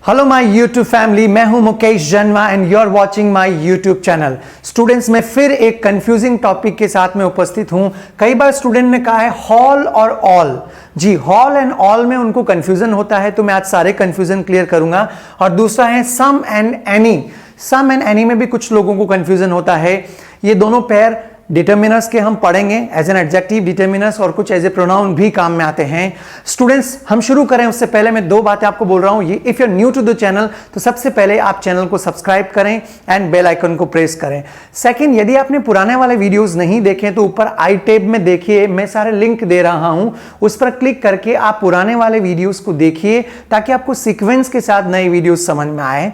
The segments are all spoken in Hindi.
हेलो माय यूट्यूब फैमिली, मैं हूं Mukesh Janma and you are watching my YouTube channel. Students, मैं फिर एक कंफ्यूजिंग टॉपिक के साथ में उपस्थित हूं। कई बार स्टूडेंट ने कहा है हॉल और ऑल। जी, हॉल एंड ऑल में उनको कंफ्यूजन होता है, तो मैं आज सारे कंफ्यूजन क्लियर करूंगा। और दूसरा है some and any. Some and any में भी कुछ लोगों को कंफ्यूजन होता है। ये दोनों पेयर डिटर्मिनर्स के हम पढ़ेंगे, एज एन एडजेक्टिव डिटर्मिनर्स और कुछ एज ए प्रोनाउन भी काम में आते हैं। स्टूडेंट्स, हम शुरू करें उससे पहले मैं दो बातें आपको बोल रहा हूं। ये if you are new to the channel तो सबसे पहले आप चैनल को सब्सक्राइब करें एंड बेल आइकन को प्रेस करें। सेकंड, यदि आपने पुराने वाले वीडियोस नहीं देखे तो ऊपर आई टैब में देखिए, मैं सारे लिंक दे रहा हूं, उस पर क्लिक करके आप पुराने वाले वीडियोस को देखिए ताकि आपको सीक्वेंस के साथ नए वीडियोस समझ में आए।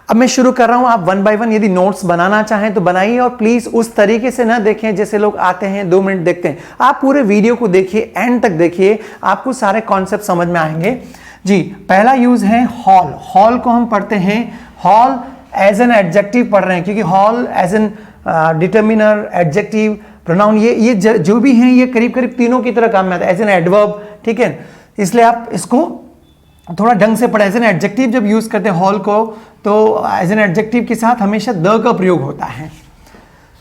अब मैं शुरू कर रहा हूं, आप वन बाय वन यदि नोट्स बनाना चाहें तो बनाइए, और प्लीज उस तरीके से ना देखें जैसे लोग आते हैं 2 मिनट देखते हैं। आप पूरे वीडियो को देखिए, एंड तक देखिए, आपको सारे कॉन्सेप्ट समझ में आएंगे। जी, पहला यूज है हॉल। हॉल को हम पढ़ते हैं, हॉल एज एन एडजेक्टिव पढ़ रहे हैं, क्योंकि whole as an determiner, adjective, pronoun, ये जो भी हैं ये करीब करीब तीनों की तरह काम में आता है, एज एन एडवर्ब। ठीक है, इसलिए आप इसको थोड़ा ढंग से पढ़े। एज एन एडजेक्टिव जब यूज करते हैं हॉल को, तो एज एन एडजेक्टिव के साथ हमेशा द का प्रयोग होता है।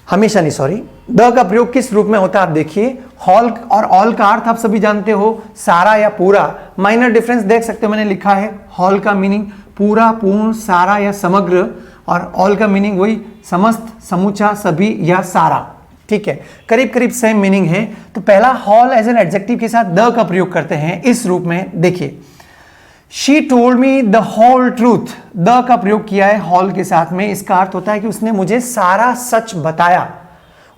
हमेशा नहीं, सॉरी, द का प्रयोग किस रूप में होता है आप देखिए। हॉल और ऑल का अर्थ आप सभी जानते हो, सारा या पूरा। माइनर डिफरेंस देख सकते हो, मैंने लिखा है हॉल का मीनिंग पूरा, पूर्ण, सारा या समग्र, और ऑल का मीनिंग वही समस्त, समूचा, सभी या सारा। ठीक है, करीब करीब सेम मीनिंग है। तो पहला हॉल एज एन एडजेक्टिव के साथ द का प्रयोग करते हैं इस रूप में। देखिए, She told me the whole truth। The का प्रयोग किया है हॉल के साथ में। इसका अर्थ होता है कि उसने मुझे सारा सच बताया,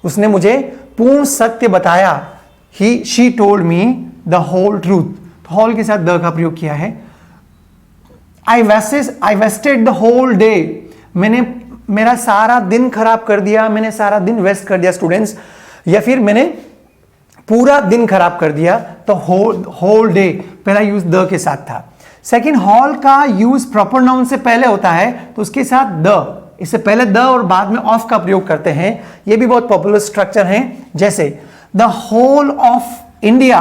उसने मुझे पूर्ण सत्य बताया। She told me the whole truth। Hall के साथ द का प्रयोग किया है। I wasted the whole day। मैंने मेरा सारा दिन खराब कर दिया, मैंने सारा दिन वेस्ट कर दिया स्टूडेंट्स, या फिर मैंने पूरा दिन खराब कर दिया। तो होल डे पहला यूज द के साथ था। सेकंड, हॉल का यूज प्रॉपर नाउन से पहले होता है, तो उसके साथ द, इससे पहले द और बाद में ऑफ का प्रयोग करते हैं। ये भी बहुत पॉपुलर स्ट्रक्चर है। जैसे the whole of India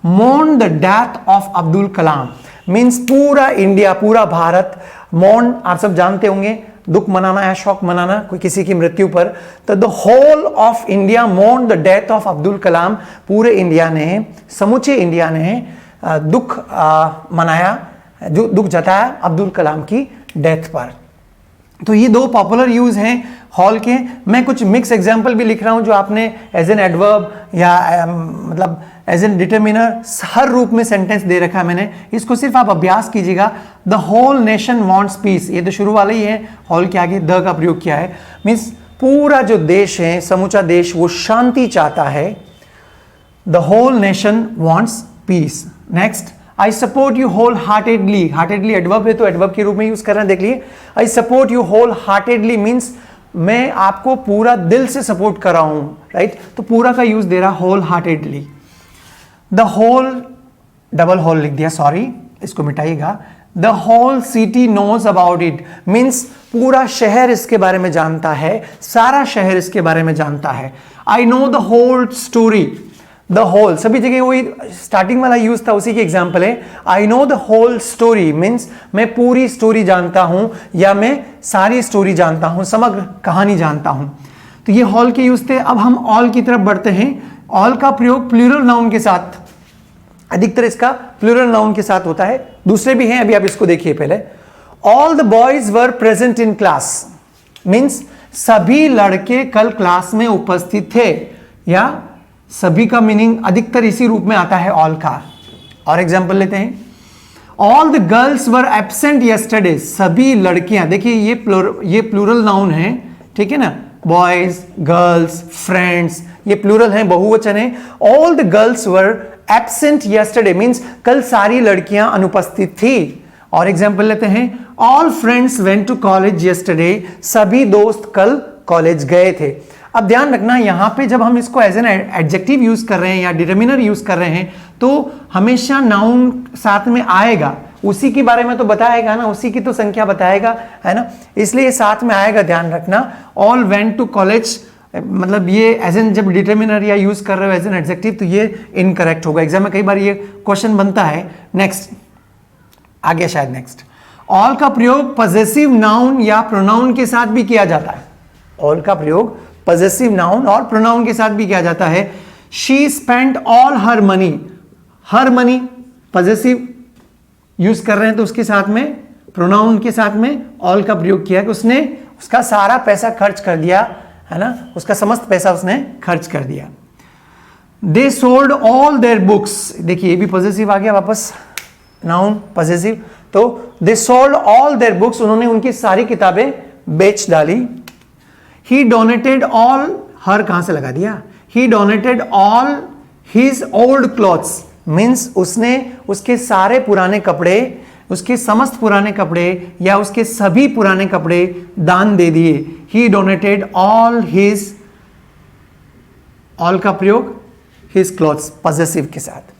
mourn the death of Abdul Kalam. Means पूरा इंडिया, पूरा भारत, मोर्न आप सब जानते होंगे, दुख मनाना या शोक मनाना कोई किसी की मृत्यु पर। तो the whole of India mourn the death of Abdul Kalam. पूरे इंडिया ने, समूचे इंडिया ने दुख मनाया, जो दुख जताया अब्दुल कलाम की डेथ पर। तो ये दो पॉपुलर यूज हैं हॉल के। मैं कुछ मिक्स एग्जांपल भी लिख रहा हूं जो आपने एज एन एडवर्ब या मतलब एज एन डिटर्मिनर हर रूप में सेंटेंस दे रखा है मैंने। इसको सिर्फ आप अभ्यास कीजिएगा। The whole nation wants peace, ये तो शुरू वाला ही है, हॉल के आगे द का प्रयोग किया है। मीन्स पूरा जो देश है, समूचा देश, वो शांति चाहता है। The whole nation wants peace. Next, I support you wholeheartedly. Heartedly adverb है, तो एडवर्ब के रूप में यूज कर रहे हैं, देख लिए। I support you wholeheartedly means मैं आपको पूरा दिल से सपोर्ट कर रहा हूं, राइट। तो पूरा का यूज दे रहा wholeheartedly. The whole, double whole लिख दिया, सॉरी, इसको मिटाइएगा। The whole city knows about it means पूरा शहर इसके बारे में जानता है, सारा शहर इसके बारे में जानता है। I know the whole story. The whole सभी जगह वही स्टार्टिंग वाला यूज था, उसी की एग्जाम्पल है। I know the whole story means मैं पूरी स्टोरी जानता हूं, या मैं सारी स्टोरी जानता हूं, समग्र कहानी जानता हूं। तो ये हॉल के यूज थे। अब हम ऑल की तरफ बढ़ते हैं। ऑल का प्रयोग प्लूरल नाउन के साथ, अधिकतर इसका प्लूरल नाउन के साथ होता है। दूसरे भी हैं, अभी आप इसको देखिए पहले। All the boys were present in class means सभी लड़के कल क्लास में उपस्थित थे, या सभी का मीनिंग अधिकतर इसी रूप में आता है ऑल का। और एग्जांपल लेते हैं, all the girls were absent yesterday. सभी लड़कियां, देखिए ये प्लूरल नाउन है, ठीक है ना। बॉयज, गर्ल्स, फ्रेंड्स, ये प्लूरल है, बहुवचन है। All the girls were absent yesterday means कल सारी लड़कियां अनुपस्थित थी। और एग्जांपल लेते हैं, all friends went to college yesterday. सभी दोस्त कल कॉलेज गए थे। अब ध्यान रखना, यहां पे जब हम इसको एज एन एडजेक्टिव यूज कर रहे हैं या डिटर्मिनर यूज कर रहे हैं, तो हमेशा नाउन साथ में आएगा, उसी के बारे में तो बताएगा ना, उसी की तो संख्या बताएगा, है ना, इसलिए साथ में आएगा, ध्यान रखना। ऑल वेंट टू कॉलेज मतलब ये एज एन जब डिटर्मिनर या यूज कर रहे हो एज एन एडजेक्टिव, तो ये इनकरेक्ट होगा। एग्जाम में कई बार ये क्वेश्चन बनता है। नेक्स्ट, आगे शायद नेक्स्ट, ऑल का प्रयोग पजेसिव नाउन या प्रोनाउन के साथ भी किया जाता है। ऑल का प्रयोग पजेसिव नाउन और प्रोनाउन के साथ भी किया जाता है। She spent all her money, her money possessive use कर रहे हैं तो उसके साथ में प्रोनाउन के साथ में ऑल का प्रयोग किया कि उसने उसका सारा पैसा खर्च कर दिया, है ना, उसका समस्त पैसा उसने खर्च कर दिया। They sold all their books, देखिए ये भी पॉजिटिव आ गया वापस, नाउन पॉजिटिव, तो they sold all their books, उन्होंने उनकी सारी किताबें बेच डाली। ही डोनेटेड ऑल, हर कहां से लगा दिया, he donated all his old clothes, means उसने उसके सारे पुराने कपड़े, उसके समस्त पुराने कपड़े या उसके सभी पुराने कपड़े दान दे दिए। ही डोनेटेड ऑल हिज, ऑल का प्रयोग हिज क्लॉथ्स पॉजेसिव के साथ।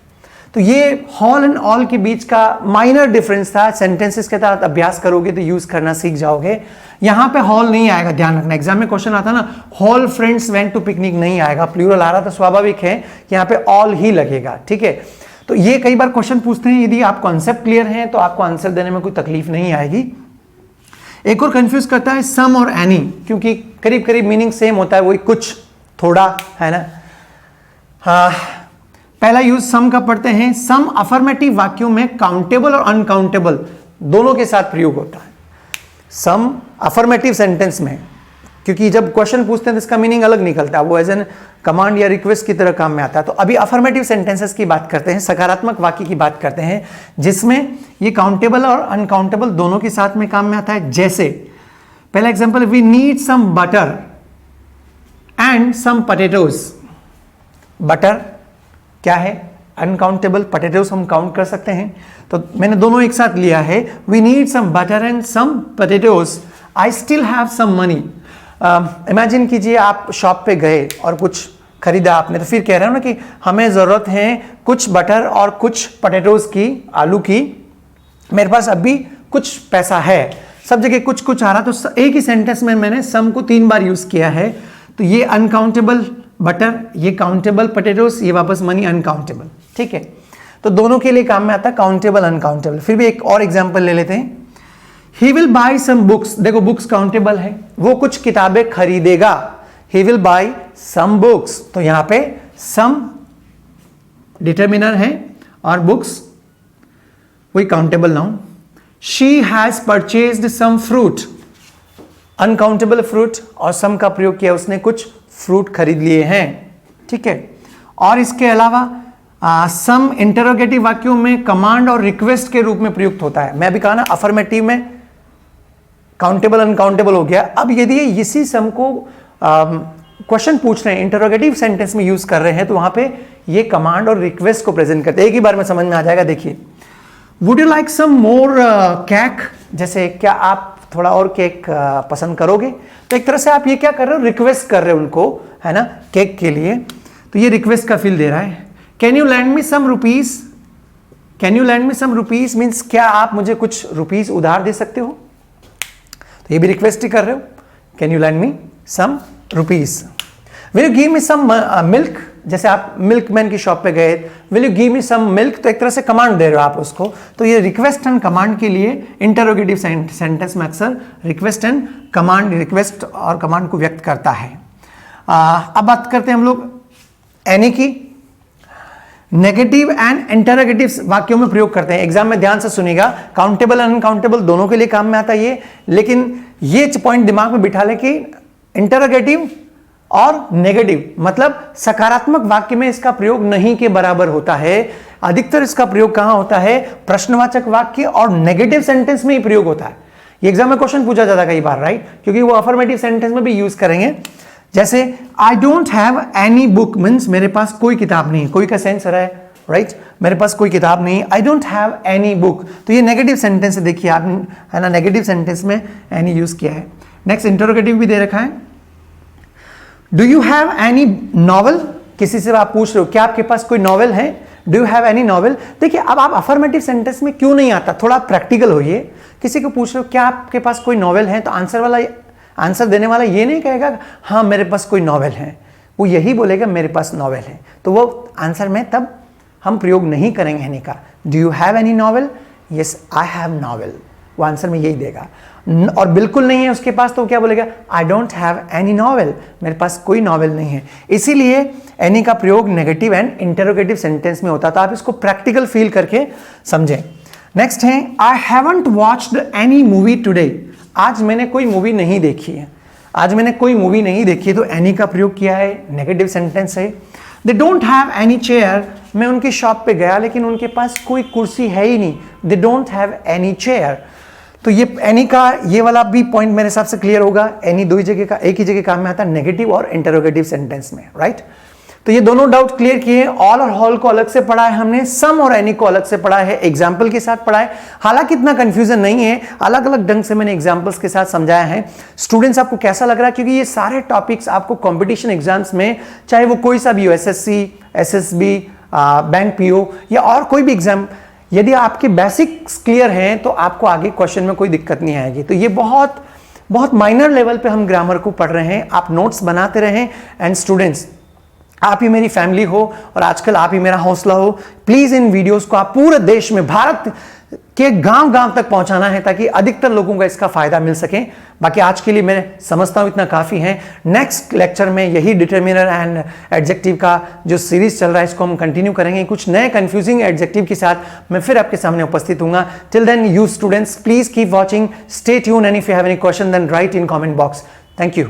तो ये ऑल एंड ऑल के बीच का माइनर डिफरेंस था। सेंटेंसेस के साथ अभ्यास करोगे तो यूज करना सीख जाओगे। यहां पे हॉल नहीं आएगा, ध्यान रखना, एग्जाम में क्वेश्चन आता ना whole friends went to picnic, नहीं आएगा, प्लूरल आ रहा तो स्वाभाविक है यहां पे ऑल ही लगेगा, ठीक है। तो ये कई बार क्वेश्चन पूछते हैं, यदि आप कॉन्सेप्ट क्लियर हैं तो आपको आंसर देने में कोई तकलीफ नहीं आएगी। एक और कंफ्यूज करता है सम और एनी, क्योंकि करीब करीब मीनिंग सेम होता है, वही कुछ थोड़ा, है ना। हाँ, पहला यूज सम का पढ़ते हैं। सम अफर्मेटिव वाक्यों में काउंटेबल और अनकाउंटेबल दोनों के साथ प्रयोग होता है। सम अफर्मेटिव सेंटेंस में, क्योंकि जब क्वेश्चन पूछते हैं तो इसका मीनिंग अलग निकलता है, वो एज एन कमांड या रिक्वेस्ट की तरह काम में आता है। तो अभी अफर्मेटिव सेंटेंसेस की बात करते हैं, सकारात्मक वाक्य की बात करते हैं, जिसमें ये काउंटेबल और अनकाउंटेबल दोनों के साथ में काम में आता है। जैसे पहला example, we need some butter and some potatoes. Butter क्या है, अनकाउंटेबल, पोटैटोज हम काउंट कर सकते हैं, तो मैंने दोनों एक साथ लिया है। We need some butter and some potatoes, I still have some money. Imagine कीजिए आप शॉप पे गए और कुछ खरीदा आपने, तो फिर कह रहे हो ना कि हमें ज़रूरत है कुछ बटर और कुछ पोटैटोज की, आलू की, मेरे पास अभी कुछ पैसा है। सब जगह कुछ कुछ आ रहा, तो एक ही सेंटेंस में मैंने सम को 3 बार यूज किया है। तो ये अनकाउंटेबल बटर, ये काउंटेबल पोटैटोज, ये वापस मनी अनकाउंटेबल, ठीक है। तो दोनों के लिए काम में आता है काउंटेबल अनकाउंटेबल। फिर भी एक और एग्जांपल ले लेते हैं। He will buy some books, देखो बुक्स काउंटेबल है, वो कुछ किताबें खरीदेगा। He will buy some books, तो यहां पे सम डिटरमिनर है और बुक्स वही countable noun. She has purchased some fruit, uncountable fruit, और सम का प्रयोग किया, उसने कुछ फ्रूट खरीद लिए हैं, ठीक है। और इसके अलावा सम इंटरोगेटिव वाक्यों में कमांड और रिक्वेस्ट के रूप में प्रयुक्त होता है। मैं अभी कहा ना अफर्मेटिव में काउंटेबल अनकाउंटेबल हो गया। अब यदि इसी सम को क्वेश्चन पूछ रहे हैं, इंटरोगेटिव सेंटेंस में यूज कर रहे हैं, तो वहां पे ये कमांड और रिक्वेस्ट को प्रेजेंट करते हैं। एक ही बार में समझ में आ जाएगा। देखिए, would you like some more cake, जैसे क्या आप थोड़ा और केक पसंद करोगे, तो एक तरह से आप ये क्या कर रहे हो, रिक्वेस्ट कर रहे हो उनको, है ना, केक के लिए। तो ये रिक्वेस्ट का फील दे रहा है। Can you lend me some rupees, can you lend me some rupees means क्या आप मुझे कुछ रुपीज उधार दे सकते हो, तो ये भी रिक्वेस्ट ही कर रहे हो। Can you lend me some rupees. Will you give me some milk, जैसे आप मिल्क मैन की शॉप पे गए, will you give me some milk, तो एक तरह से कमांड दे रहे हो आप उसको। तो ये रिक्वेस्ट एंड कमांड के लिए इंटरोगेटिव सेंटेंस में अक्सर रिक्वेस्ट एंड कमांड, रिक्वेस्ट और कमांड को व्यक्त करता है। अब बात करते हैं हम लोग एनी की। नेगेटिव एंड इंटरोगेटिव वाक्यों में प्रयोग करते हैं। एग्जाम में ध्यान से सुनिएगा, काउंटेबल एंड अनकाउंटेबल दोनों के लिए काम में आता है ये, लेकिन ये पॉइंट दिमाग में बिठा ले कि इंटरोगेटिव और नेगेटिव मतलब सकारात्मक वाक्य में इसका प्रयोग नहीं के बराबर होता है। अधिकतर इसका प्रयोग कहां होता है, प्रश्नवाचक वाक्य और नेगेटिव सेंटेंस में ही प्रयोग होता है। ये एग्जाम में क्वेश्चन पूछा जाता है कई बार, राइट, क्योंकि वो अफर्मेटिव सेंटेंस में भी यूज करेंगे। जैसे I don't have any book means मेरे पास कोई किताब नहीं, कोई का सेंस रहा है, राइट, मेरे पास कोई किताब नहीं, I don't have any book, तो ये नेगेटिव सेंटेंस है। देखिए आप, है ना, नेगेटिव सेंटेंस में एनी यूज किया है। नेक्स्ट इंटरोगेटिव भी दे रखा है। Do you have any novel, किसी से आप पूछ रहे हो क्या आपके पास कोई नॉवल है, do you have any novel. देखिए अब आप अफर्मेटिव सेंटेंस में क्यों नहीं आता, थोड़ा प्रैक्टिकल होइए। किसी को पूछ रहे हो क्या आपके पास कोई नॉवल है, तो आंसर देने वाला ये नहीं कहेगा हाँ मेरे पास कोई नॉवल है, वो यही बोलेगा मेरे पास नॉवल है। तो वो आंसर में तब हम प्रयोग नहीं करेंगे एनी का। Do you have any novel, yes I have novel, वो आंसर में यही देगा। और बिल्कुल नहीं है उसके पास तो क्या बोलेगा, I don't have any novel, मेरे पास कोई नॉवेल नहीं है। इसीलिए एनी का प्रयोग नेगेटिव एंड इंटरोगेटिव सेंटेंस में होता है। तो आप इसको प्रैक्टिकल फील करके समझें। नेक्स्ट है, I haven't watched any movie today, आज मैंने कोई मूवी नहीं देखी है, आज मैंने कोई मूवी नहीं देखी है, तो एनी का प्रयोग किया है, नेगेटिव सेंटेंस है। They don't have any chair, मैं उनकी शॉप पे गया लेकिन उनके पास कोई कुर्सी है ही नहीं, they don't have any chair. तो ये एनी का ये वाला भी पॉइंट मेरे हिसाब से क्लियर होगा। एनी दो ही जगह का, एक ही जगह काम में आता है, नेगेटिव और इंटरोगेटिव सेंटेंस में, राइट। तो ये दोनों डाउट क्लियर किए। ऑल और हॉल को अलग से पढ़ा है हमने, सम और एनी को अलग से पढ़ा है, एग्जाम्पल के साथ पढ़ा है। हालांकि इतना कंफ्यूजन नहीं है, अलग अलग ढंग से मैंने एग्जाम्पल्स के साथ समझाया है। स्टूडेंट्स आपको कैसा लग रहा है, क्योंकि ये सारे टॉपिक्स आपको कॉम्पिटिशन एग्जाम्स में, चाहे वो कोई सा भी हो, एसएससी, एसएसबी, बैंक पीओ या और कोई भी एग्जाम, यदि आपके बेसिक्स क्लियर हैं तो आपको आगे क्वेश्चन में कोई दिक्कत नहीं आएगी। तो ये बहुत बहुत माइनर लेवल पे हम ग्रामर को पढ़ रहे हैं, आप नोट्स बनाते रहें। एंड स्टूडेंट्स, आप ही मेरी फैमिली हो और आजकल आप ही मेरा हौसला हो। प्लीज इन वीडियोस को आप पूरे देश में, भारत के गांव गांव तक पहुंचाना है ताकि अधिकतर लोगों को इसका फायदा मिल सके। बाकी आज के लिए मैं समझता हूं इतना काफी है। नेक्स्ट लेक्चर में यही डिटर्मिनर एंड एडजेक्टिव का जो सीरीज चल रहा है इसको हम कंटिन्यू करेंगे, कुछ नए कंफ्यूजिंग एडजेक्टिव के साथ मैं फिर आपके सामने उपस्थित हूंगा। Till then you students please keep watching, stay tune, and if you have any question then write in comment box. Thank you.